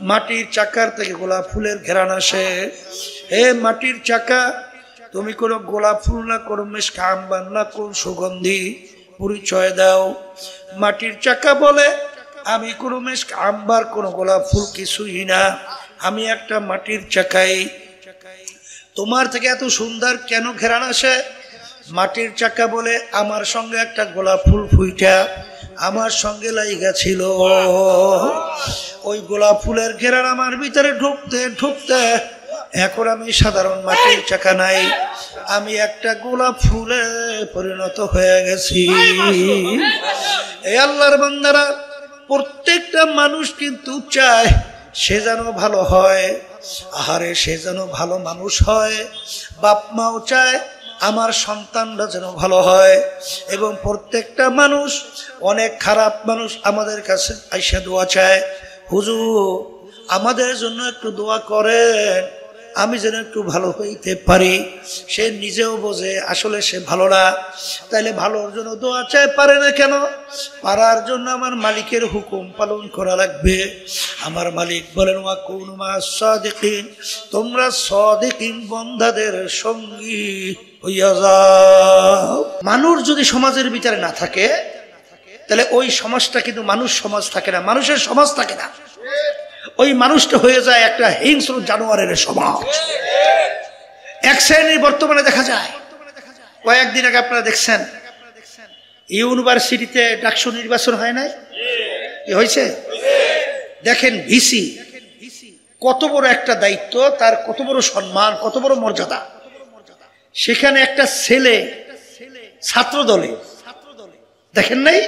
মাটির চাকার থেকে গোলাপ ফুলের ঘেরান আসে। হে মাটির চাকা, তুমি কোনো গোলাপ ফুল না, কোনো মিষ্টি আম্বার না, কোন সুগন্ধি পরিচয় দাও। মাটির চাকা বলে, আমি কোনো মিষ্টি আম্বার, কোনো গোলাপ ফুল কিছুই না, আমি একটা মাটির চাকাই। তোমার থেকে এত সুন্দর কেন ঘেরান আসে? মাটির চাকা বলে, আমার সঙ্গে একটা গোলাপ ফুল ফুইটা আমার সঙ্গে লাইগা ছিল। ওই গোলাপ ফুলের ঘেরান আমার ভিতরে ঢুকতে ঢুকতে এখন আমি সাধারণ মাটির চাকা নাই, আমি একটা গোলাপ ফুলে পরিণত হয়ে গেছি। এই আল্লাহর বান্দারা, প্রত্যেকটা মানুষ কিন্তু চায় সে যেন ভালো হয়। আহারে, সে যেন ভালো মানুষ হয়। বাপ মাও চায় আমার সন্তানরা যেন ভালো হয়। এবং প্রত্যেকটা মানুষ, অনেক খারাপ মানুষ আমাদের কাছে আইসা দোয়া চায়, হুজুর আমাদের জন্য একটু দোয়া করেন, আমি যেন একটু ভালো হইতে পারি। সে নিজেও বোঝে আসলে সে ভালো না, তাইলে ভালোর জন্য দোয়া চায়, পারে না কেন? পারার জন্য আমার মালিকের হুকুম পালন করা লাগবে। আমার মালিক বলেন, ওয়া কুনু মা'আস সাদিকিন, তোমরা সাদিকিন বান্দাদের সঙ্গী হইয়া যাও। মানুষ যদি সমাজের ভিতরে না থাকে, তাহলে ওই সমাজটা কিন্তু মানুষ সমাজ থাকে না, মানুষের সমাজ থাকে না। ওই মানুষটা হয়ে যায় একটা হিংস্র জানোয়ারের সমাজ। এক শ্রেণীর বর্তমানে দেখা যায়, কয়েকদিন আগে আপনারা দেখছেন ইউনিভার্সিটিতে ডাকসু নির্বাচন হয় নাই? কি হয়েছে? দেখেন ভিসি কত বড় একটা দায়িত্ব, তার কত বড় সম্মান, কত বড় মর্যাদা। সেখানে একটা ছেলে ছাত্র দলে, দেখেন নাই?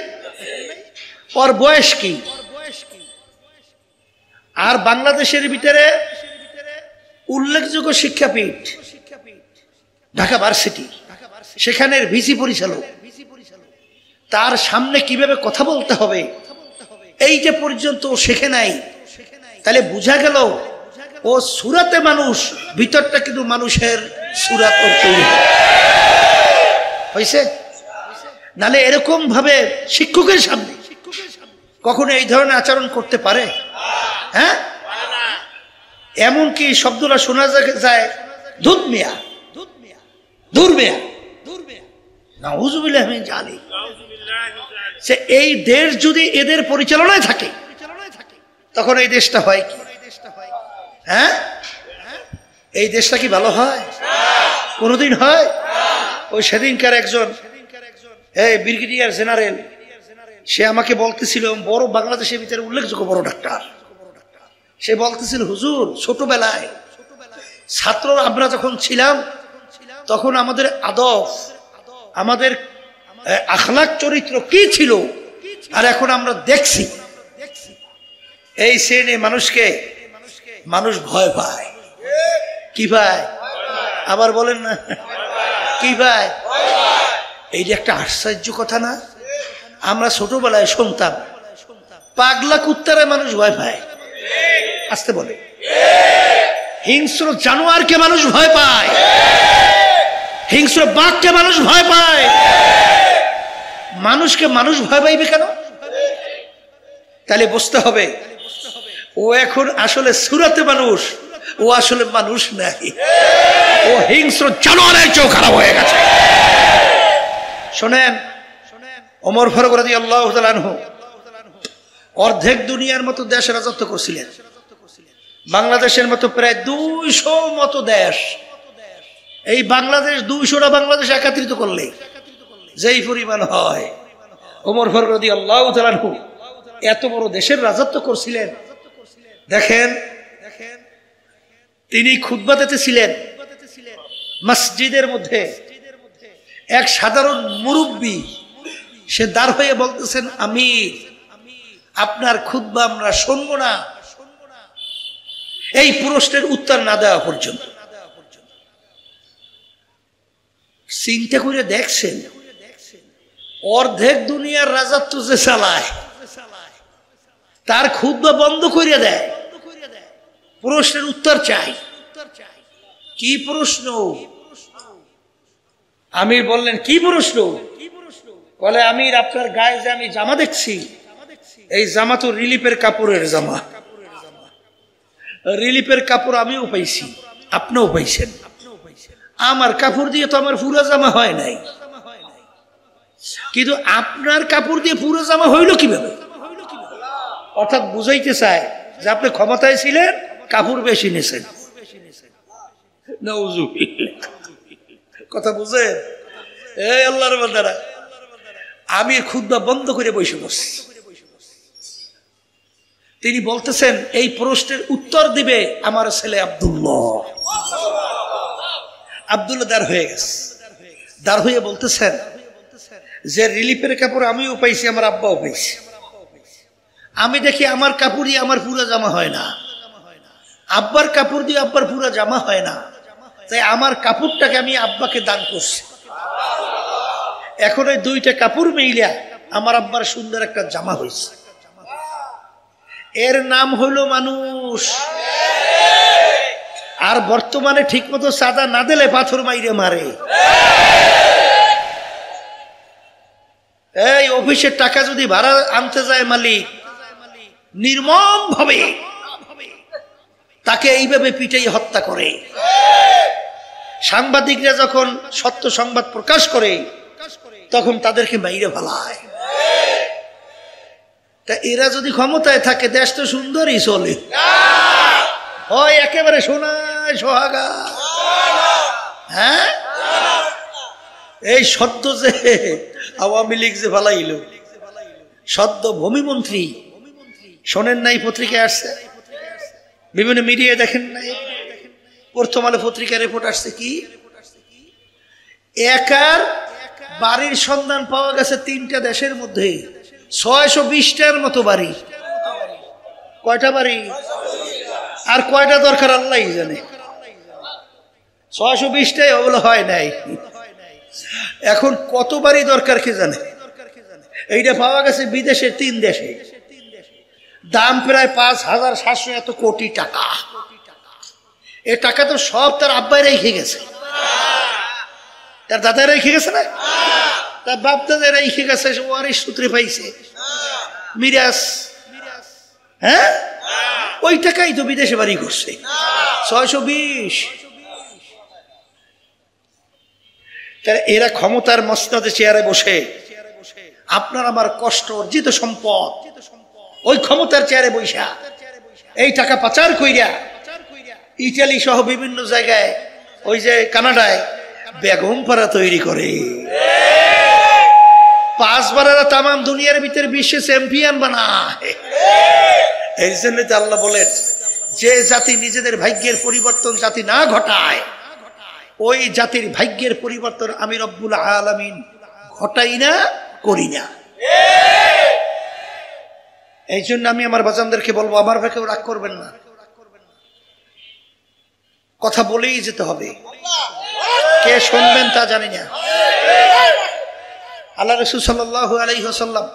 ওর বয়স কি? আর বাংলাদেশের ভিতরে উল্লেখযোগ্য শিক্ষাপীঠ ঢাকা ভার্সিটি, সেখানের ভিসি পরিচালক, তার সামনে কিভাবে কথা বলতে হবে এই যে পর্যন্ত শেখে নাই। তাহলে বোঝা গেল ও সুরাতে মানুষ, ভিতরটা কিন্তু মানুষের সুরাত তৈরি হয়েছে। নালে এরকম ভাবে শিক্ষকের সামনে কখনো এই ধরনের আচরণ করতে পারে? হ্যাঁ, এমনকি শব্দটা শোনা যায় দুধ মিয়া, দূর মিয়া, নাউযুবিল্লাহ মিন যালিক। সে এই দেশ যদি এদের পরিচালনায় থাকে, তখন এই দেশটা হয় কি? হ্যাঁ, এই দেশটা কি ভালো হয়? কোনোদিন হয়? ওই সেদিনকার একজন ব্রিগেডিয়ার জেনারেল, সে আমাকে বলতেছিল, বড় বাংলাদেশের ভিতরে উল্লেখযোগ্য বড় ডাক্তার, সে বলতেছিল, হুজুর ছোটবেলায় ছাত্র আমরা যখন ছিলাম, তখন আমাদের আদব, আমাদের আখলাক চরিত্র কি ছিল, আর এখন আমরা দেখছি এই শ্রেণীর মানুষকে মানুষ ভয় পায়। কি পায়? আবার বলেন না, কি পায়? এই যে একটা আশ্চর্য কথা না? আমরা ছোটবেলায় শুনতাম পাগলা কুত্তারে মানুষ ভয় পায়, আসতে বলে হিংস্র জানোয়ারকে মানুষ ভয় পায়, হিংস্র বাঘকে মানুষ ভয় পায়। মানুষকে মানুষ ভয় পাইবে কেন? তাহলে বুঝতে হবে ও এখন আসলে সুরাতে মানুষ, ও আসলে মানুষ নাই, ও হিংস্র জানোয়ারের চেয়েও খারাপ হয়ে গেছে। শোনেন, ওমর ফারুক রাদিয়াল্লাহু তাআলা আনহু অর্ধেক দুনিয়ার মতো দেশ রাজত্ব করছিলেন। বাংলাদেশের মতো প্রায় 200 মতো দেশ, এই বাংলাদেশ 200টা বাংলাদেশ একত্রিত করলে যেই পরিমাণ হয়, ওমর ফারুক রাদিয়াল্লাহু তাআলা আনহু এত বড় দেশের রাজত্ব করছিলেন। দেখেন, তিনি খুতবা দিতেছিলেন মসজিদের মধ্যে, এক সাধারণ মুরব্বী সে দাঁড় হয়ে বলতেছেন, আমির আপনার খুতবা আমরা শুনবো না এই প্রশ্নের উত্তর না দেওয়া পর্যন্ত। চিন্তা করে দেখছেন, অর্ধেক দুনিয়ার রাজত্ব যে চালায়, তার খুতবা বন্ধ করে দেয়, প্রশ্নের উত্তর চাই। কি প্রশ্ন? আমির বললেন, কি প্রশ্ন? বলে, আমির আপনার গায়ে যে আমি জামা দেখছি, এই জামা তো রিলিফের কাপড়ের জামা। রিলিফের কাপড় আমিও পাইছি, আপনিও পাইছেন। আমার কাপড় দিয়ে তো আমার পুরো জামা হয় নাই, কিন্তু আপনার কাপড় দিয়ে পুরো জামা হইল কিভাবে? অর্থাৎ বুঝাইতে চায় যে আপনি ক্ষমতায় ছিলেন, কাপড় বেশি নিয়েছেন। কথা বুঝেন? এই আল্লাহর বান্দারা, আমি খুতবা বন্ধ করে বসে বসছি। তিনি বলতেছেন এই প্রশ্নের উত্তর দিবে আমার ছেলে আব্দুল্লাহ। আব্দুল্লাহ দাঁড় হয়ে গেছে, দাঁড় হয়ে বলতেছেন যে রিলিফের কাপড় আমিও পাইছি, আমার আব্বাও পাইছি। আমি দেখি আমার কাপড় দিয়ে আমার পুরো জামা হয় না, আব্বার কাপড় দিয়ে আব্বার পুরো জামা হয় না, তাই আমার কাপড়টাকে আমি আব্বাকে দান করছি। এখন ওই দুইটা কাপড় মিলিয়া আমার আব্বার সুন্দর একটা জামা হয়েছে। এর নাম হইল মানুষ। আর বর্তমানে ঠিক মতো সাদা না দিলে পাথর মাইরে মারে। এই অফিসের টাকা যদি ভাড়া আনতে যায় মালিক, নির্মম ভাবে তাকে এইভাবে পিটাই হত্যা করে। সাংবাদিকরা যখন সত্য সংবাদ প্রকাশ করে তখন তাদেরকে মাইরে ফেলায়। তা এরা যদি ক্ষমতায় থাকে দেশ তো সুন্দরই চলে, হয় একেবারে সোনায় সোহাগা। হ্যাঁ, এই সদ্য যে আওয়ামী লীগ যে ফালাইল, সদ্য ভূমিমন্ত্রী, শোনেন নাই? পত্রিকায় আসছে, বিভিন্ন মিডিয়ায় দেখেন নাই? প্রথম আলো পত্রিকার রিপোর্ট আসছে কি, একার বাড়ির সন্ধান পাওয়া গেছে 3টা দেশের মধ্যে 620টার মতো বাড়ি। কয়টা বাড়ি আর কয়টা দরকার আল্লাহ জানে। 620টাই ওগুলো হয় নাই। এখন কত বাড়ি দরকার কে জানে। এইটা পাওয়া গেছে বিদেশে 3 দেশে, দাম প্রায় 5,700 এত কোটি টাকা। এ টাকা তো সব তার আব্বাই রেখে গেছে, তার দাদা রেখে গেছে না, তার বাপ দাদা রেখে গেছে, ওয়ারিশ সূত্রে পাইছে মিরাস। হ্যাঁ, ওই টাকাই তো বিদেশে বাড়ি করছে 620। এরা ক্ষমতার মসনদে চেয়ারে বসে আপনার আমার কষ্ট অর্জিত সম্পদ ওই ক্ষমতার চেয়ারে বৈশা এই টাকা পাচার কইরা ইটালি সহ বিভিন্ন জায়গায়, ওই যে কানাডায় বেগম পাড়া তৈরি করে। 5 বারেরা তাম দুনিয়ার ভিতরে বিশ্বে চ্যাম্পিয়ন বানায়। এই জন্য তো আল্লাহ বলেন, যে জাতি নিজেদের ভাগ্যের পরিবর্তন জাতি না ঘটায়, ওই জাতির ভাগ্যের পরিবর্তন আমি রব্বুল আলামিন ঘটাই না, করি না। এই জন্য আমি আমার বাজানদেরকে বলবো, আমার ভাই কেউ রাগ করবেন না, কথা বলেই যেতে হবে। কে শুনবেন তা জানি না। আল্লাহ রাসূল সাল্লাল্লাহু আলাইহি ওয়াসাল্লাম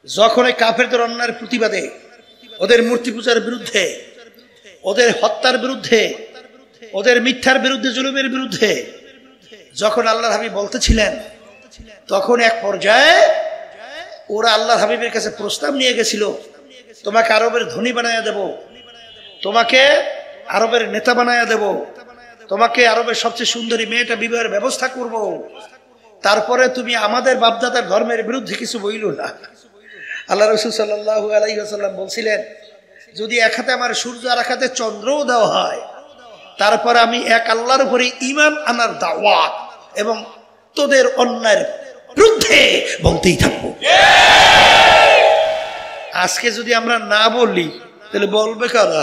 যখন এই কাফেরদের অন্যায়ের প্রতিবাদে, ওদের মূর্তি পূজার বিরুদ্ধে, ওদের হত্যার বিরুদ্ধে, ওদের মিথ্যার বিরুদ্ধে, জুলুমের বিরুদ্ধে যখন আল্লাহর হাবিব বলতেছিলেন, তখন এক পর্যায়ে ওরা আল্লাহর হাবিবের কাছে প্রস্তাব নিয়ে গেছিল, তোমাকে আরবের ধনী বানায়া দেব, তোমাকে আরবের নেতা বানায়া দেব, তোমাকে আরবের সবচেয়ে সুন্দরী মেয়েটা বিবাহের ব্যবস্থা করব, তারপরে তুমি আমাদের বাপদাদার ধর্মের বিরুদ্ধে কিছু বইল না। আল্লাহ রাসূল সাল্লাল্লাহু আলাইহি ওয়াসাল্লাম বলছিলেন, যদি এক হাতে আমার সূর্য আর এক হাতে চন্দ্রও দেওয়া হয়, তারপর আমি এক আল্লাহর উপরে ঈমান আনার দাওয়াত এবং তোদের অন্যায়ের বিরুদ্ধে বলতেই থাকবো। আজকে যদি আমরা না বলি তাহলে বলবে কারা?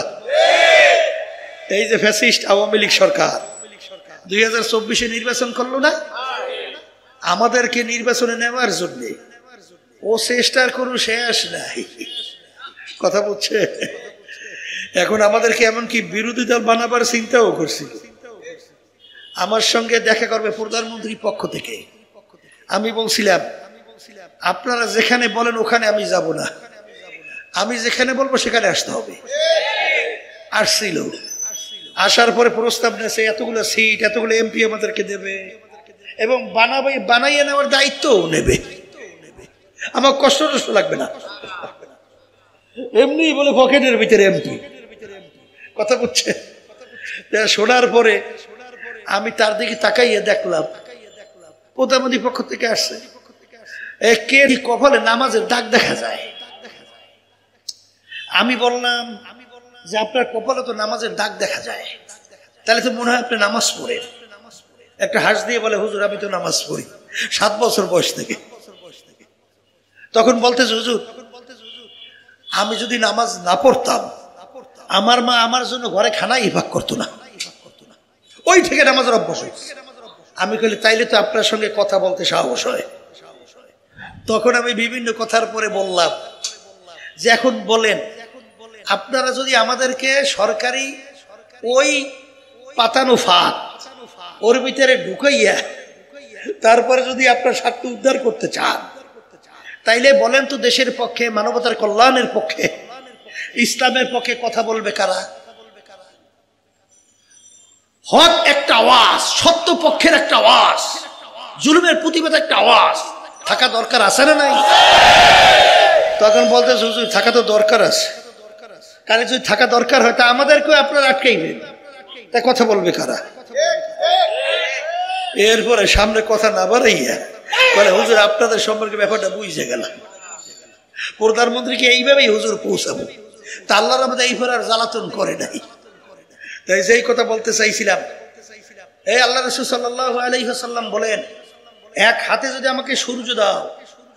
এই যে ফ্যাসিস্ট আওয়ামী লীগ সরকার 2024-এ নির্বাচন করলো না, আমাদেরকে নির্বাচনে নেওয়ার জন্য ও চেষ্টার কোনো শেষ নাই। কথা বলছে, এখন আমাদেরকে এমনকি বিরোধী দল বানাবার চিন্তাও করছি। আমার সঙ্গে দেখা করবে প্রধানমন্ত্রীর পক্ষ থেকে। আমি বলছিলাম, আপনারা যেখানে বলেন ওখানে আমি যাব না, আমি যেখানে বলবো সেখানে আসতে হবে। আসছিল, আসার পরে প্রস্তাব নেছে এতগুলো সিট, এতগুলো এমপি আমাদেরকে দেবে এবং বানাইয়ে নেওয়ার দায়িত্বও নেবে। আমার কষ্ট লাগবে না, এমনি বলে পকেটের ভিতরে এমপি। কথা বুঝছে? শোনার পরে আমি তার দিকে তাকাইয়ে দেখলাম প্রধানমন্ত্রী পক্ষ থেকে আসছে, কে কপালে নামাজের দাগ দেখা যায়। আমি বললাম যে আপনার কপালে তো নামাজের দাগ দেখা যায়, তাহলে তো মনে হয় আপনি নামাজ পড়েন। একটা হাস দিয়ে বলে, হুজুর আমি তো নামাজ পড়ি 7 বছর বয়স থেকে। তখন বলতেছে, হুজুর আমি যদি নামাজ না পড়তাম আমার মা আমার জন্য ঘরে খানাই ভাগ করতো না, ওই থেকে নামাজের অভ্যাস হয়েছে। আমি কইলে তাইলে তো আপনার সঙ্গে কথা বলতে সাহস হয়। তখন আমি বিভিন্ন কথার পরে বললাম যে এখন বলেন, আপনারা যদি আমাদেরকে সরকারি ওই পাতানো ফাঁদ ওর ভিতরে ঢুকাইয়া তারপরে যদি আপনার স্বার্থ উদ্ধার করতে চান, তাইলে বলেন তো দেশের পক্ষে, মানবতার কল্যাণের পক্ষে, ইসলামের পক্ষে কথা বলবে কারা? হক একটা আওয়াজ, সত্য পক্ষের একটা আওয়াজ, জুলুমের প্রতিবাদ একটা আওয়াজ থাকা দরকার আছে না নাই? তখন বলতে হুজুর থাকা তো দরকার আছে, কারণ যদি থাকা দরকার হয় তা আমাদেরকেও আপনারা আটকাইবেন, তাই কথা বলবে কারা? এরপরে সামনে কথা না বাড়াইয়া বলে, হুজুর আপনাদের সম্পর্কে ব্যাপারটা বুঝে গেলাম, প্রধানমন্ত্রীকে এইভাবেই হুজুর পৌঁছাবো। তা আল্লাহর আমাদের এইভাবে আর জ্বালাতন করে নাই। তাই যেই কথা বলতে চাইছিলাম, এই আল্লাহ রাসূল সাল্লাল্লাহু আলাইহি ওয়াসাল্লাম বলেন, এক হাতে যদি আমাকে সূর্য দাও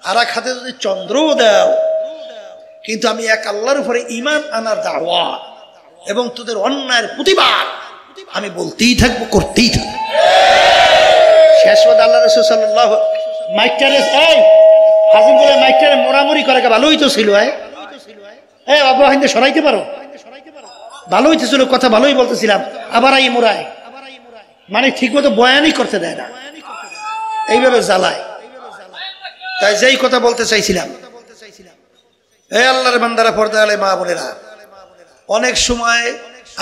আর এক হাতে যদি চন্দ্রও দাও, কিন্তু আমি এক আল্লাহর উপরে ঈমান আনার দাওয়াত এবং তোদের অন্যায়ের প্রতিবাদ আমি বলতেই থাকবো, করতেই থাকবো। শেষ পর্যন্ত আল্লাহ রাসূল সাল্লাল্লাহু মাইকটারে হাজির করে মাইকটারে মোড়ামুড়ি করে ভালোই তো ছিল, অবহিন্দে সরাইতে পারো, ভালোই তো ছিল, কথা ভালোই বলতেছিলাম, আবার এই মোড়ায়, মানে ঠিক মতো বয়ানই করতে দেয় না, এইভাবে জ্বালায়। তাই যেই কথা বলতে চাইছিলাম, আল্লাহর বান্দারা, পর্দা আলে মা বোনেরা, অনেক সময়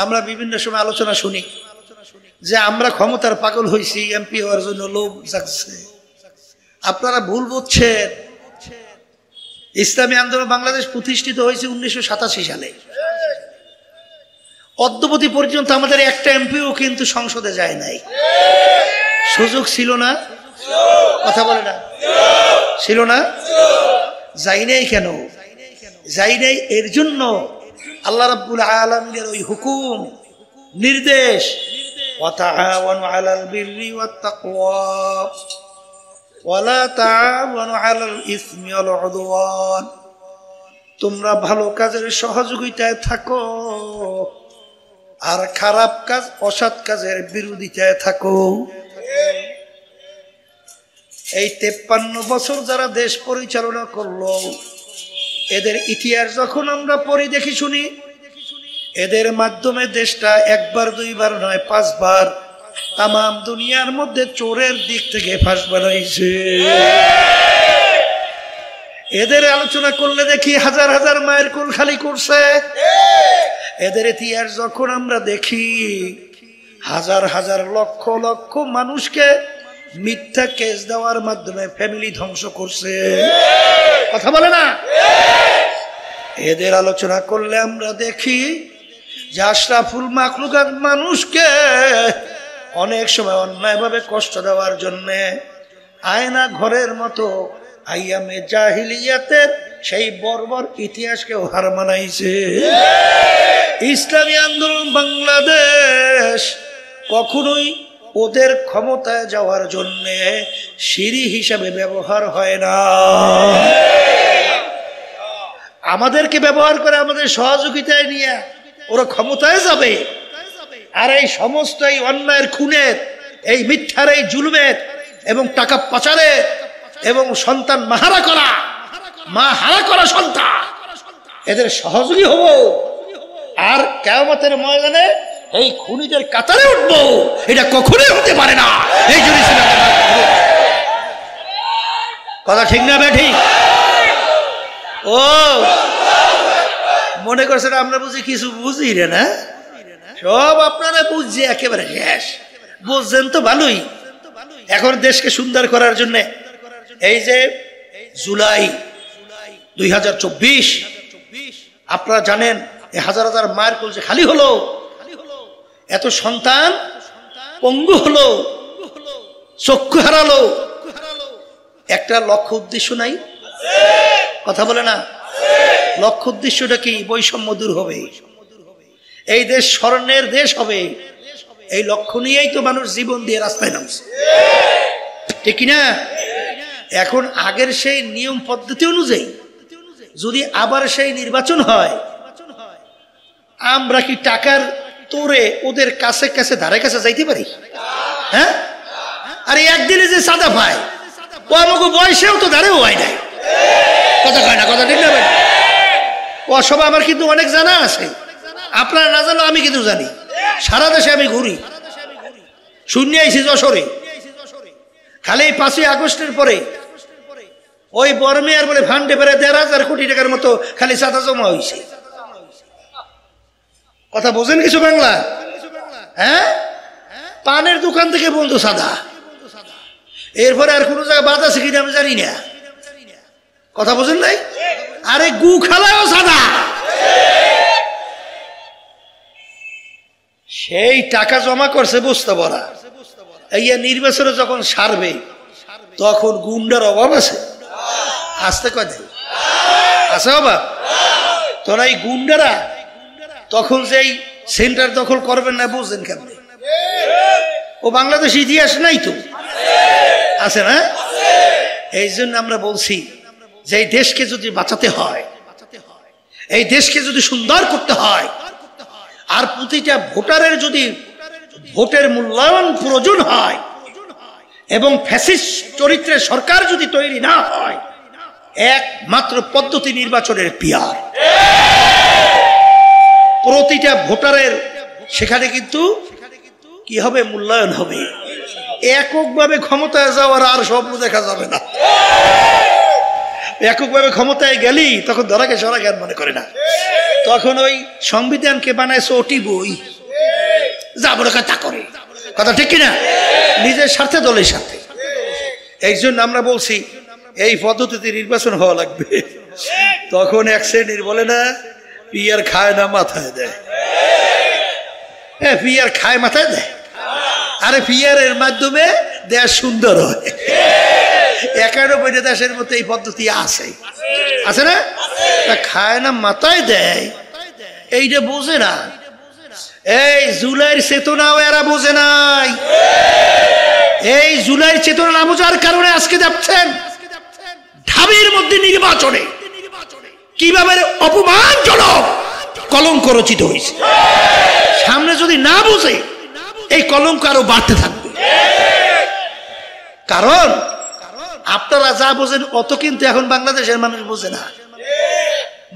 আমরা বিভিন্ন সময় আলোচনা শুনি যে আমরা ক্ষমতার পাগল হয়েছি, এমপি হওয়ার জন্য লোভ জাগছে। আপনারা ভুল বুঝছেন। ইসলামী আন্দোলন বাংলাদেশ প্রতিষ্ঠিত হয়েছে 1987 সালে। অদ্যবধি পর্যন্ত আমাদের একটা এমপিও কিন্তু সংসদে যায় নাই। সুযোগ ছিল না? কথা বলে না, ছিল না? যাই নাই কেন? যাই নাই এর জন্য আল্লাহ রাব্বুল আলামিনের ওই হুকুম, নির্দেশ, ওয়াতাআওয়ানু আলাল বিররি ওয়াত তাকওয়া ওয়ালা তাআওয়ানু আলাল ইসমি ওয়াল উদওয়ান। তোমরা ভালো কাজের সহযোগিতায় থাকো আর খারাপ কাজ, অসৎ কাজের বিরোধিতায় থাকো। এই 53 বছর যারা দেশ পরিচালনা করলো, এদের ইতিহাস যখন আমরা পড়ি, দেখি, শুনি, এদের মাধ্যমে দেশটা একবার দুইবার নয় 5 বার তাম দুনিয়ার মধ্যে চোরের দিক থেকে ফাঁস বানাইছে। এদের আলোচনা করলে দেখি হাজার হাজার মায়ের কোল খালি করছে। এদের ইতিহাস যখন আমরা দেখি, হাজার হাজার লক্ষ লক্ষ মানুষকে মিথ্যা কেস দেওয়ার মাধ্যমে ফ্যামিলি ধ্বংস করছে। কথা বলে না? এদের আলোচনা করলে আমরা দেখি যে আশরাফুল মাখলুকাত মানুষকে অনেক সময় অন্যায়ভাবে কষ্ট দেওয়ার জন্য আয়না ঘরের মতো আইয়ামে জাহিলিয়াতের সেই বর্বর ইতিহাসকে হার মানাইছে। ইসলামী আন্দোলন বাংলাদেশ কখনোই ওদের ক্ষমতায় যাওয়ার জন্য সিঁড়ি হিসাবে ব্যবহার হয় না। আমাদেরকে ব্যবহার করে আমাদের সহযোগিতায় নিয়ে ওরা ক্ষমতায় যাবে। আর এই সমস্ত এই অন্যায়ের, খুনের, এই মিথ্যার, এই জুলুমের এবং টাকা পাচারের এবং সন্তান মাহারা করা, মা হারা করা সন্তান, এদের সহযোগী হব। আর কিয়ামতের ময়দানে এই খুনিদের কাতারে উঠবো, এটা কখনোই হতে পারে না। এই জন্য কথা ঠিক না ঠিক? ও মনে করছেন আমরা বুঝি কিছু বুঝি রে না? সব আপনারা বুঝছে একেবারে শেষ। বুঝছেন তো ভালোই। এখন দেশকে সুন্দর করার জন্য এই যে জুলাই 2024 আপনারা জানেন, এই হাজার হাজার মায়ের কোল যে খালি হলো, এত সন্তান পঙ্গু হলো, চক্ষু হারালো, একটা লক্ষ্য উদ্দেশ্য নাই? কথা বলে না? লক্ষ্য উদ্দেশ্যটা কি? বৈষম্য দূর হবে, এই দেশ স্বর্ণের দেশ হবে, এই লক্ষ্য নিয়েই তো মানুষ জীবন দিয়ে রাস্তায় নামছে, ঠিক কিনা? এখন আগের সেই নিয়ম পদ্ধতি অনুযায়ী যদি আবার সেই নির্বাচন হয়, আমরা কি টাকার তোরে ওদের কাছে কাছে ধারে কাছে যাইতে পারি? হ্যাঁ, আরে একদিনে যে সাদা পায় ও আমাকে বয়সেও তো ধারেও হয় নাই। কথা কয় না? কথা ঠিক না ভাই? ও সব আমার কিন্তু অনেক জানা আছে, আপনারা না জানলেও আমি কিন্তু জানি। সারা দেশে আমি ঘুরি, শূন্য আইসি যশোরে, খালি 5ই আগস্টের পরে ওই বর্মেয়ার বলে ফান্ডে পেরে 1,500 কোটি টাকার মতো খালি চাঁদা জমা হয়েছে। কথা বোঝেন কিছু বাংলা? হ্যাঁ, পানের দোকান থেকে বন্ধু সাদা, এরপরে আর কোনো জায়গায় বাদ আছে কিনা আমি জানি না। কথা বোঝেন নাই? আরে গু খালায়ও সাদা। সেই টাকা জমা করছে বুঝতে পারা, এই নির্বাচনে যখন সারবে তখন গুন্ডার অভাব আছে? আসতে কয় দেয় আছে অভাব? তোরা এই গুন্ডারা তখন যেই সেন্টার দখল করবেন না বুঝলেন কেন? ও বাংলাদেশ ইতিহাস নাই তো আছে না? এই জন্য আমরা বলছি যে এই দেশকে যদি বাঁচাতে হয়, এই দেশকে যদি সুন্দর করতে হয়, আর প্রতিটা ভোটারের যদি ভোটের মূল্যায়ন প্রয়োজন হয় এবং ফ্যাসিস্ট চরিত্রের সরকার যদি তৈরি না হয়, একমাত্র পদ্ধতি নির্বাচনের পিয়ার। প্রতিটা ভোটারের সেখানে কিন্তু কি হবে? মূল্যায়ন হবে। এককভাবে ক্ষমতায় যাওয়ার আর স্বপ্ন দেখা যাবে না। এককভাবে ক্ষমতায় গেলি তখন ধরাকে সরা জ্ঞান মনে করে না, তখন ওই সংবিধানকে বানায় ওটি বই যাবো তা করে। কথা ঠিক কিনা? নিজের স্বার্থে দলের সাথে। এই জন্য আমরা বলছি এই পদ্ধতিতে নির্বাচন হওয়া লাগবে। তখন এক শ্রেণীর বলে না, পিয়ার খায় না মাথায় দেয়। হ্যাঁ, পিয়ার খায় মাথায় দেয়। আরে পিয়ারের মাধ্যমে দেশ সুন্দর হয়। 91 দেশের মধ্যে এই পদ্ধতি আছে, আছে না? খায় না মাথায় দেয়, এইটা বোঝে না। এই জুলাইয়ের চেতনাও এরা বোঝে নাই। এই জুলাইয়ের চেতনা না বোঝার কারণে আজকে যাচ্ছেন ঢাবির মধ্যে নির্বাচনে কিভাবে অপমানজনক কলঙ্ক রচিত হয়েছে। সামনে যদি না বোঝে এই কলঙ্ক আরো বাড়তে থাকবে। কারণ আপনারা যা বোঝেন অত কিন্তু এখন বাংলাদেশের মানুষ বোঝে না।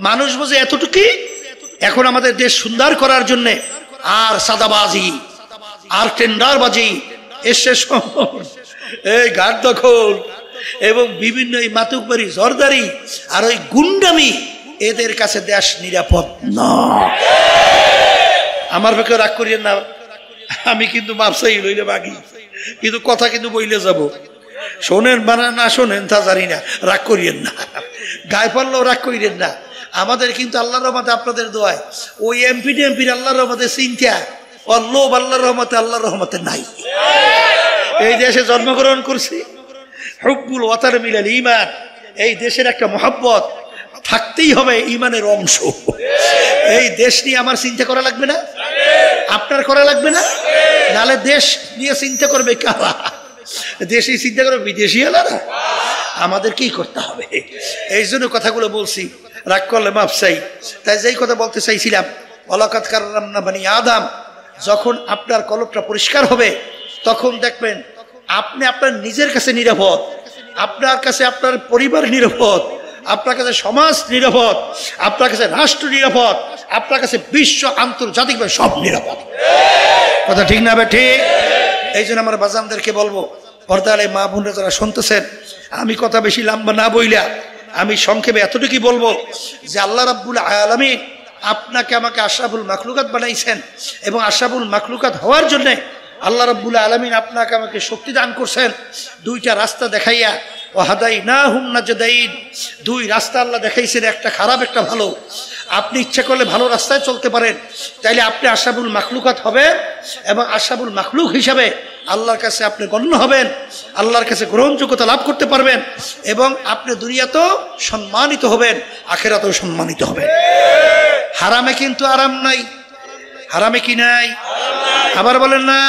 মানুষ বোঝে এতটুকুই, এখন আমাদের দেশ সুন্দর করার জন্য আর সাদাবাজি আর টেন্ডারবাজি এসে এই ঘাট দখল এবং বিভিন্ন এই মাতুকবাড়ি জরদারি আর ওই গুন্ডামি, এদের কাছে দেশ নিরাপদ না। আমার পক্ষে রাগ করিয়েন না, আমি কিন্তু মাপসাই লইলে বাগি, কিন্তু কথা কিন্তু বইলে যাব। শোনেন বানা না শোনেন তা জানি না, রাগ করিয়েন না, গায়ে পড়লেও রাগ করিয়েন না। আমাদের কিন্তু আল্লাহর রহমতে, আপনাদের দোয়ায় ওই এমপি টিএমপির আল্লাহর রহমতে চিন্তা ও লোভ আল্লাহর রহমতে, আল্লাহর রহমতে নাই। এই দেশে জন্মগ্রহণ করছি, হুব্বুল ওয়াতার মিলাল ঈমান, এই দেশের একটা মহব্বত থাকতেই হবে, ঈমানের অংশ। এই দেশ নিয়ে আমার চিন্তা করা লাগবে না? আপনার করা লাগবে না? নালে দেশ নিয়ে চিন্তা করবে কারা? দেশি চিন্তা করবে বিদেশি এলারা। আমাদের কি করতে হবে? এই জন্য কথাগুলো বলছি, রাগ করলে মাফ চাই। তাই যেই কথা বলতে চাইছিলাম, ওয়ালাকাদ কাররামনা বানি আদম, যখন আপনার কলবটা পরিষ্কার হবে তখন দেখবেন আপনি আপনার নিজের কাছে নিরাপদ, আপনার কাছে আপনার পরিবার নিরাপদ, আপনার কাছে সমাজ নিরাপদ, আপনার কাছে রাষ্ট্র নিরাপদ, আপনার কাছে বিশ্ব আন্তর্জাতিকভাবে সব নিরাপদ। কথা ঠিক না ভাই? ঠিক। এই জন্য আমার বাজানদেরকে বলবো, পর্দালে মা বোনরা যারা শুনতেছেন, আমি কথা বেশি লম্বা না বইলা আমি সংক্ষেপে এতটুকুই বলবো যে আল্লাহ রাব্বুল আলামিন আপনাকে আমাকে আশরাফুল মাখলুকাত বানাইছেন এবং আশরাফুল মাখলুকাত হওয়ার জন্য আল্লাহ রাব্বুল আলামিন আপনাকে আমাকে শক্তি দান করছেন। দুইটা রাস্তা দেখাইয়া, ওয়াহাদাইনাহুম নাজদাইন, দুই রাস্তা আল্লাহ দেখাইছেন, একটা খারাপ একটা ভালো। আপনি ইচ্ছা করলে ভালো রাস্তায় চলতে পারেন, তাইলে আপনি আশরাফুল মাখলুকাত হবেন এবং আশরাফুল মাখলুক হিসাবে আল্লাহর কাছে আপনি গণ্য হবেন, আল্লাহর কাছে গ্রহণযোগ্যতা লাভ করতে পারবেন এবং আপনি দুনিয়াতেও সম্মানিত হবেন, আখিরাতেও সম্মানিত হবেন। হারামে কিন্তু আরাম নাই, হারামে কি নাই? আবার বলেন না,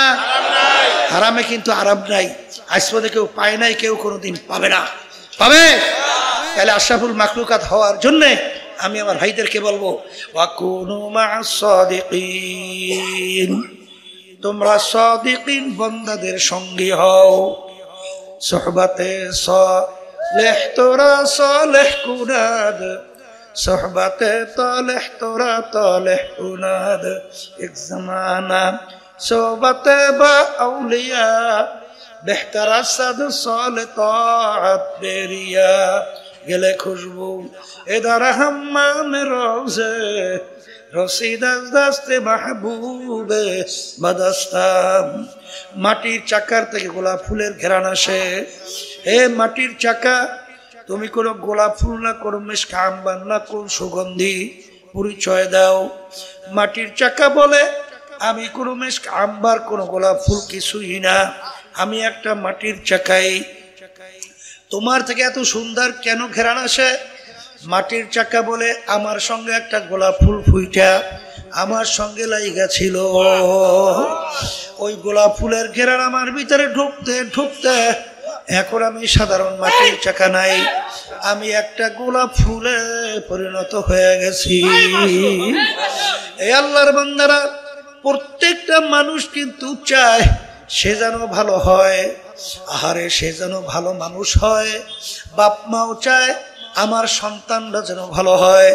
হারামে কিন্তু আরাম নাই। আজ পর্যন্ত কেউ পায় নাই, কেউ কোনোদিন পাবে না। পাবে? তাহলে আশরাফুল মাখলুকাত হওয়ার জন্য আমি আমার ভাইদেরকে বলবো, ওয়াকুনু মা'আস সাদিকিন, তোমরা সাদিকিন বান্দাদের সঙ্গী হও। সুহবাতে সালেহ তোরা সালেহ কুনাদ, সুহবাতে তালেহ তোরা তালেহ কুনাদ। এক জামানা সোহবতে বা আউলিয়া, বেহতর আসদ সালে তাআত বেরিয়া। গেলে খুশবু এদার হাম্মাম রোজে, রসিদ দস্তে মাহবুবে বদস্তাম। মাটির চাকার থেকে গোলাপ ফুলের ঘেরান আসে। হে মাটির চাকা, তুমি কোনো গোলাপ ফুল না, কোনো মিশকা আম্বার না, কোন সুগন্ধি পরিচয় দাও। মাটির চাকা বলে, আমি কোনো মিশকা আম্বার, কোনো গোলাপ ফুল কিছুই না, আমি একটা মাটির চাকাই। তোমার থেকে এত সুন্দর কেন ঘেরান আসে? মাটির চাকা বলে, আমার সঙ্গে একটা গোলাপ ফুল ফুইটা আমার সঙ্গে লাইগা ছিল। ওই গোলাপ ফুলের ঘেরান আমার ভিতরে ঢুকতে ঢুকতে এখন আমি সাধারণ মাটির চাকা নাই, আমি একটা গোলাপ ফুলে পরিণত হয়ে গেছি। এই আল্লাহর বান্দারা, প্রত্যেকটা মানুষ কিন্তু চায় সে যেন ভালো হয়। আহারে, সে যেন ভালো মানুষ হয়। বাপ মাও চায় আমার সন্তানরা যেন ভালো হয়।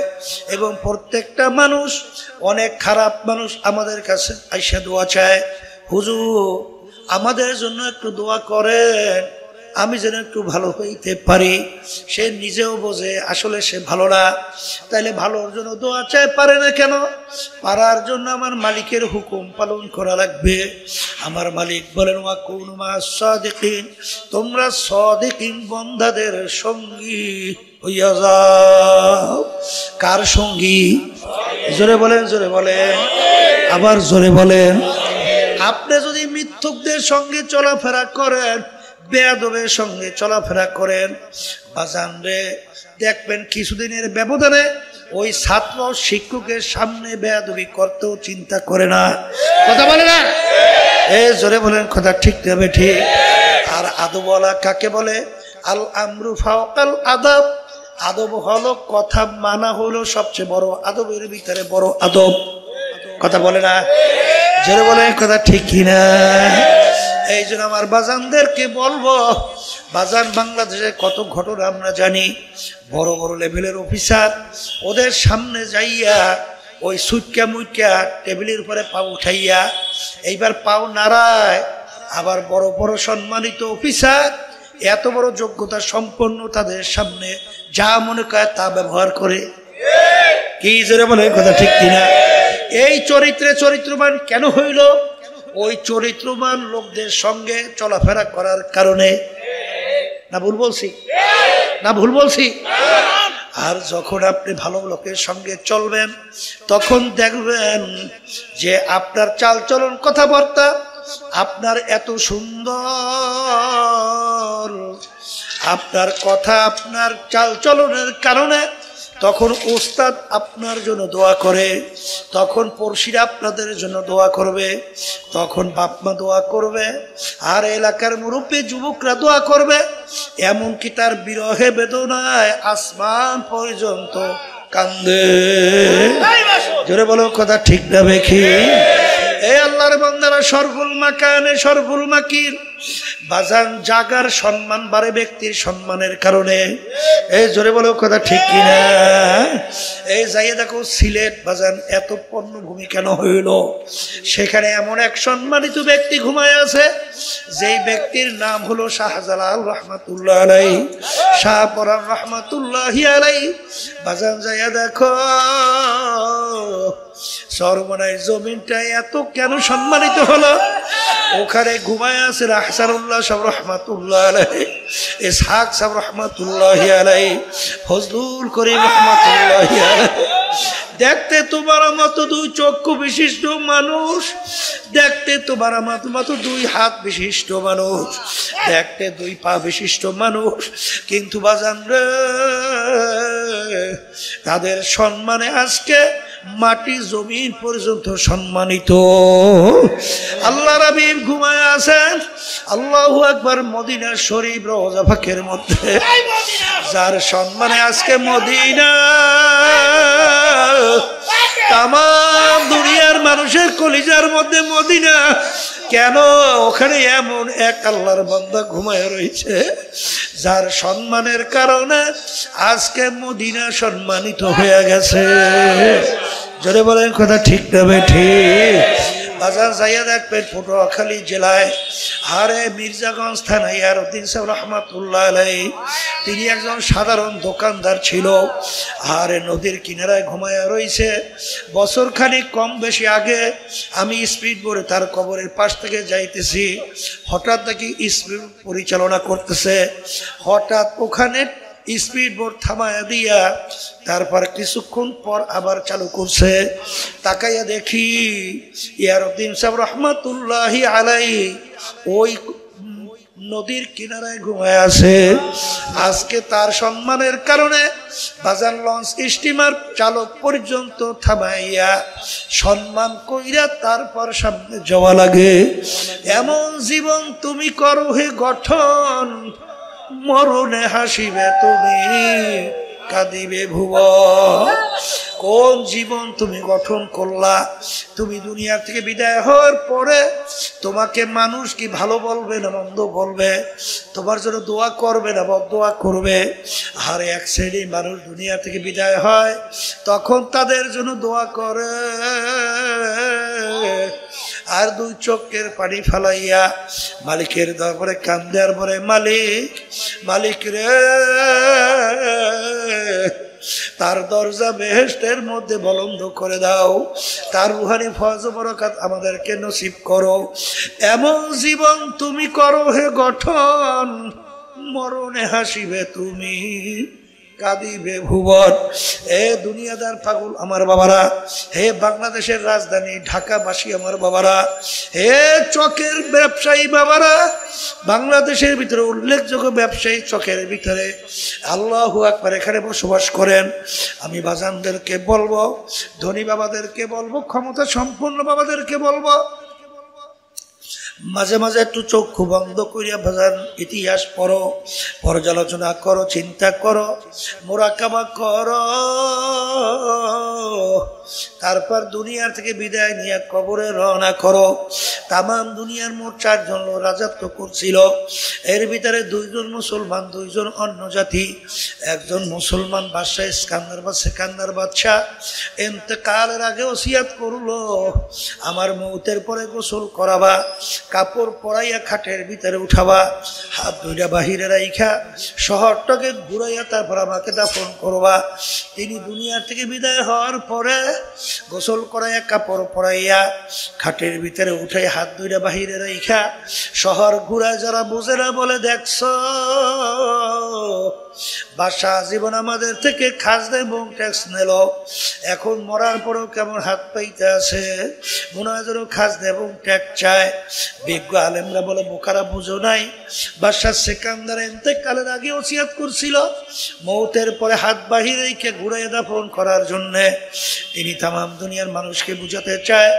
এবং প্রত্যেকটা মানুষ, অনেক খারাপ মানুষ আমাদের কাছে আইসা দোয়া চায়, হুজুর আমাদের জন্য একটু দোয়া করেন, আমি যেন একটু ভালো হইতে পারি। সে নিজেও বোঝে আসলে সে ভালো না, তাইলে ভালোর জন্য দোয়া চায়, পারে না কেন? পারার জন্য আমার মালিকের হুকুম পালন করা লাগবে। আমার মালিক বলেন, ওয়াকুনু মা'আস সাদিকিন, তোমরা সাদিকিন বান্দাদের সঙ্গী হইয়া যাও। কার সঙ্গী? জোরে বলেন, জোরে বলেন, আবার জোরে বলেন। আপনি যদি মিথ্যুকদের সঙ্গে চলাফেরা করেন, বেয়াদবের সঙ্গে চলাফেরা করেন, বাজান রে, দেখবেন কিছুদিনের ব্যবধানে ওই ছাত্র শিক্ষকের সামনে বেয়াদবি করতেও চিন্তা করে না। কথা বলে না? জোরে বলেন, কথা ঠিক তবে ঠিক। আর আদবওয়ালা কাকে বলে? আল আমরু ফাওকাল আদব। আদব হলো কথা মানা, হলো সবচেয়ে বড় আদবের ভিতরে বড় আদব। কথা বলে না? জোরে বলেন, কথা ঠিক কিনা? এই জন্য আমার বাজানদেরকে বলবো, বাজান বাংলাদেশে কত ঘটনা আমরা জানি। বড় বড় লেভেলের অফিসার, ওদের সামনে যাইয়া ওই সুটকা মুটকা টেবিলের উপরে পা উঠাইয়া এইবার পাও নাড়ায়। আবার বড় বড় সম্মানিত অফিসার, এত বড় যোগ্যতা সম্পন্ন, তাদের সামনে যা মনে করে তা ব্যবহার করে। কি জোরে বলে, কথা ঠিক কিনা? এই চরিত্রে চরিত্রবান কেন হইল? ওই চরিত্রবান লোকদের সঙ্গে চলাফেরা করার কারণে। না ভুল বলছি? না ভুল বলছি? আর যখন আপনি ভালো লোকের সঙ্গে চলবেন, তখন দেখবেন যে আপনার চালচলন, কথাবার্তা, আপনার এত সুন্দর, আপনার কথা, আপনার চালচলনের কারণে তখন ওস্তাদ আপনার জন্য দোয়া করে, তখন পড়শিরা আপনাদের জন্য দোয়া করবে, তখন বাপমা দোয়া করবে, আর এলাকার মুরব্বী যুবকরা দোয়া করবে। এমনকি তার বিরহে বেদনায় আসমান পর্যন্ত কান্দে। জোরে বলো, কথা ঠিক না বেখি? এই আল্লাহর বান্দারা, শরফুল মাকানে শরফুল মাকির, বাজান জাগার সম্মান বাড়ে ব্যক্তির সম্মানের কারণে। এই জোরে বলো, কথা ঠিক কিনা? এই যাইয়ে দেখো সিলেট বাজান এত পণ্যভূমি কেন হইল? সেখানে এমন এক সম্মানিত ব্যক্তি ঘুমায় আছে, যেই ব্যক্তির নাম হলো শাহজালাল রহমাতুল্লাহ আলাইহি, শাহপরান রহমাতুল্লাহি আলাইহি। বাজান যাইয়া দেখো সর্বনাই জমিনটা এত কেন সম্মানিত হলো? ওখানে ঘুমায় আছে আহসানুল্লাহ সাহেব রহমাতুল্লাহ আলাইহি, ইসহাক সাহেব রহমাতুল্লাহি আলাইহি, ফজলুল করিম রহমাতুল্লাহি আলাইহি। দেখতে তোমার মতো দুই চক্ষু বিশিষ্ট মানুষ, দেখতে তোমার মতো দুই হাত বিশিষ্ট মানুষ, দেখতে দুই পা বিশিষ্ট মানুষ, কিন্তু বাজান রে তাদের সম্মানে আজকে মাটি জমিন পর্যন্ত সম্মানিত। আল্লাহ রাবিব ঘুমায় আছেন, আল্লাহু আকবার, মদিনা শরীফ রওজা পাকের মধ্যে, যার সম্মানে আজকে মদিনা তাম দুনিয়ার মানুষের কলিজার মধ্যে মদিনা। কেন? ওখানে এমন এক আল্লাহর বান্দা ঘুমায় রয়েছে, যার সম্মানের কারণে আজকে মদিনা সম্মানিত হয়ে গেছে। জোরে বলেন কথা ঠিক না ঠিক? বাজার যাইয়া দেখবেন পটুয়াখালী জেলায় হারে মির্জাগঞ্জ থানায় ইয়ারউদ্দিন সাহেব রহমাতুল্লাহ আলাইহি, তিনি একজন সাধারণ দোকানদার ছিল, হারে নদীর কিনারায় ঘুমায়া রয়েছে। বছর খানিক কম বেশি আগে আমি স্পিড বোর্ডে তার কবরের পাশ থেকে যাইতেছি, হঠাৎ দেখি স্পিড পরিচালনা করতেছে, হঠাৎ ওখানে স্পিড বোর্ড থামায়া দিয়া তারপর কিছুক্ষণ পর আবার চালু করছে। তাকাইয়া দেখি ইয়ারউদ্দিন সাহেব রহমাতুল্লাহি আলাইহি ওই নদীর কিনারায় ঘুমায় আছে। আজকে তার সম্মানের কারণে বাজার লঞ্চ স্টিমার চালক পর্যন্ত থামাইয়া সম্মান কইরা তারপর সামনে যাওয়া লাগে। এমন জীবন তুমি করো হে গঠন, মরণে হাসিবে তুমি কাঁদিবে ভুবন। কোন জীবন তুমি গঠন করলা? তুমি দুনিয়া থেকে বিদায় হওয়ার পরে তোমাকে মানুষ কি ভালো বলবে না মন্দ বলবে, তোমার জন্য দোয়া করবে না বদদোয়া করবে। আর এক শ্রেণী মানুষ দুনিয়া থেকে বিদায় হয়, তখন তাদের জন্য দোয়া করে, আর দুই চোখের পানি ফেলাইয়া মালিকের দরবারে কান্দে আর বলে, মালিক মালিক রে, তার দরজা বেহেশতের মধ্যে বলন্দ করে দাও, তার রুহানি ফয়জ বরকত আমাদেরকে নসিব করো। এমন জীবন তুমি করো হে গঠন, মরণে হাসিবে তুমি কাঁদিবে ভুবন। হে দুনিয়াদার পাগল আমার বাবারা, হে বাংলাদেশের রাজধানী ঢাকাবাসী আমার বাবারা, হে চকের ব্যবসায়ী বাবারা, বাংলাদেশের ভিতরে উল্লেখযোগ্য ব্যবসায়ী চকের ভিতরে আল্লাহু আকবার এখানে বসবাস করেন। আমি বাজানদেরকে বলবো, ধনী বাবাদেরকে বলবো, ক্ষমতা সম্পন্ন বাবাদেরকে বলবো, মাঝে মাঝে একটু চক্ষু বন্ধ করিয়া বাজান ইতিহাস পড়ো, পর্যালোচনা করো, চিন্তা করো, মোরাকাবা করো। তারপর দুনিয়ার থেকে বিদায় নিয়ে কবরে রওনা করো। তামাম দুনিয়ার মোট 4 জন রাজত্ব করছিল, এর ভিতরে 2 জন মুসলমান, 2 জন অন্য জাতি। একজন মুসলমান বাদশাহ সেকান্দার বাদশাহ ইন্তেকালের আগে ওসিয়াত করলো, আমার মৌতের পরে গোসল করাবা, কাপড় পরাইয়া খাটের ভিতরে উঠাবা, হাত দুইটা বাহিরে রাইখা শহরটাকে ঘুরাইয়া তারপর আমাকে দাফন করবা। তিনি দুনিয়া থেকে বিদায় হওয়ার পরে গোসল করাইয়া কাপড় পরাইয়া খাটের ভিতরে উঠাই হাত দুইটা বাহিরে রাইখা শহর ঘুরায়। যারা বুঝে না বলে, দেখছ বাদশাহ জীবন আমাদের থেকে খাজনা এবং ট্যাক্স নিল, এখন মরার পরেও কেমন হাত পাইতে আছে, মনে হয় যেন খাজনা এবং ট্যাক্স চায়। বিজ্ঞ আলেমরা বলে, বোকারা বুঝো নাই, বাদশাহ সেকান্দার ইন্তেকালের আগে ওসিয়াত করছিল মৌতের পরে হাত বাহিরে রেখে ঘুরাই দাফন করার জন্য। তিনি তামাম দুনিয়ার মানুষকে বুঝাতে চায়,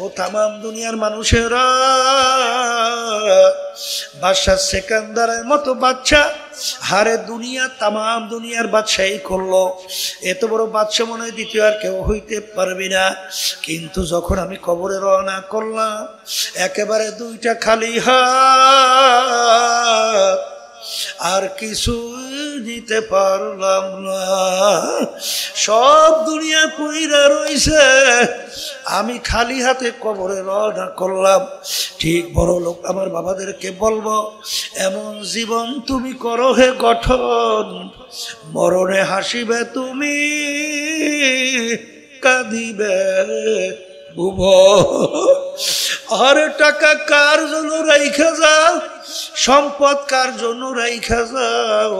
ও তামাম দুনিয়ার মানুষেরা, বাদশাহ সেকান্দারের মতো বাদশা হারে দুনিয়া তামাম দুনিয়ার বাদশাহী করলো, এত বড় বাদশা মনে হয় দ্বিতীয় আর কেউ হইতে পারবে না। কিন্তু যখন আমি কবরে রওনা করলাম, একেবারে 2টা খালি হাত, আর কিছু দিতে পারলাম না, সব দুনিয়া পইরা রইছে, আমি খালি হাতে কবরে রওনা করলাম। ঠিক বড় লোক আমার বাবাদেরকে বলবো, এমন জীবন তুমি করো হে গঠন, মরণে হাসিবে তুমি কাঁদিবে ভুবন। আর টাকা কার জন্য রাইখা যাও, সম্পদ কার জন্য রাইখা যাও?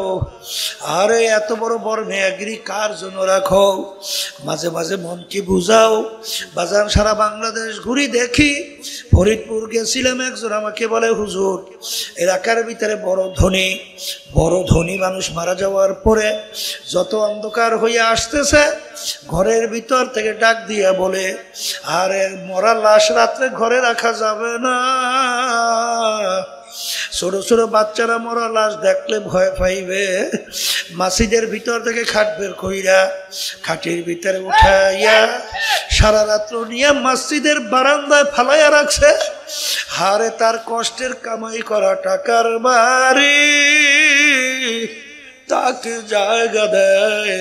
আরে এত বড় বড় মেয়াগিরি কার জন্য রাখো? মাঝে মাঝে মনকে বুঝাও। বাজার সারা বাংলাদেশ ঘুরি দেখি, ফরিদপুর গেছিলাম, একজন আমাকে বলে হুজুর এলাকার ভিতরে বড় ধনী মানুষ মারা যাওয়ার পরে যত অন্ধকার হয়ে আসতেছে, ঘরের ভিতর থেকে ডাক দিয়া বলে আরে মরা লাশ রাত্রে ঘরে রাখা যাবে না, ছোট ছোট বাচ্চারা মরা লাশ দেখলে ভয় পাইবে। মাসিদের ভিতর থেকে খাট বের কইরা খাটের ভিতরে উঠাইয়া সারা রাত্র নিয়ে মসজিদের বারান্দায় ফালাইয়া রাখছে। হারে তার কষ্টের কামাই করা টাকার বাড়ি তাকে জায়গা দেয়।